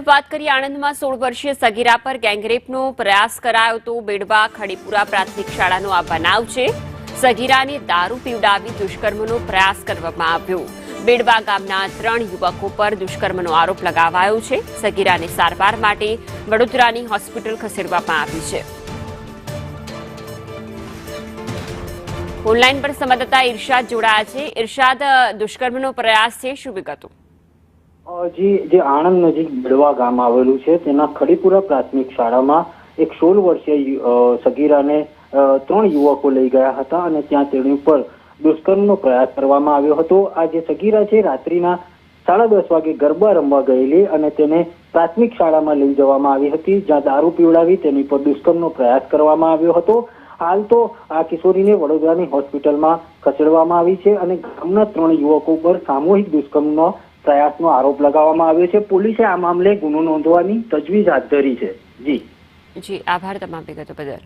તરફ વાત કરીએ, આણંદમાં 16 વર્ષીય સગીરા પર ગેંગરેપનો પ્રયાસ કરાયો તો બેડવા ખડીપુરા પ્રાથમિક શાળાનો આ બનાવ છે। સગીરાને દારૂ પીવડાવી દુષ્કર્મનો પ્રયાસ કરવામાં આવ્યો। બેડવા ગામના 3 યુવકો પર દુષ્કર્મનો આરોપ લગાવાયો છે। સગીરાને સારવાર માટે વડોદરાની હોસ્પિટલ ખસેડવામાં આવી છે। ઓનલાઈન પર સંવાદદાતા ઇરશાદ જોડાયા છે। ઇરશાદ, દુષ્કર્મનો પ્રયાસ છે, શું વિગતો? જી, જે આણંદ નજીક બેડવા ગામ આવેલું છે તેના ખડીપુરા પ્રાથમિક શાળામાં એક 16 વર્ષીય સગીરાને 3 યુવકો લઈ ગયા હતા અને ત્યાં તેની ઉપર દુષ્કર્મનો પ્રયાસ કરવામાં આવ્યો હતો। આ જે સગીરા છે રાત્રિના 10:30 વાગે ગરબા રમવા ગયેલી અને તેને પ્રાથમિક શાળામાં લઈ જવામાં આવી હતી, જ્યાં દારૂ પીવડાવી તેની પર દુષ્કર્મનો પ્રયાસ કરવામાં આવ્યો હતો। હાલ તો આ કિશોરીને વડોદરાની હોસ્પિટલમાં ખસેડવામાં આવી છે અને ગામના 3 યુવકો પર સામૂહિક દુષ્કર્મનો પ્રયાસનો આરોપ લગાવવામાં આવ્યો છે। પોલીસે આ મામલે ગુનો નોંધવાની તજવીજ હાથ ધરી છે। જી, આભાર તમામ વિગતો બદલ।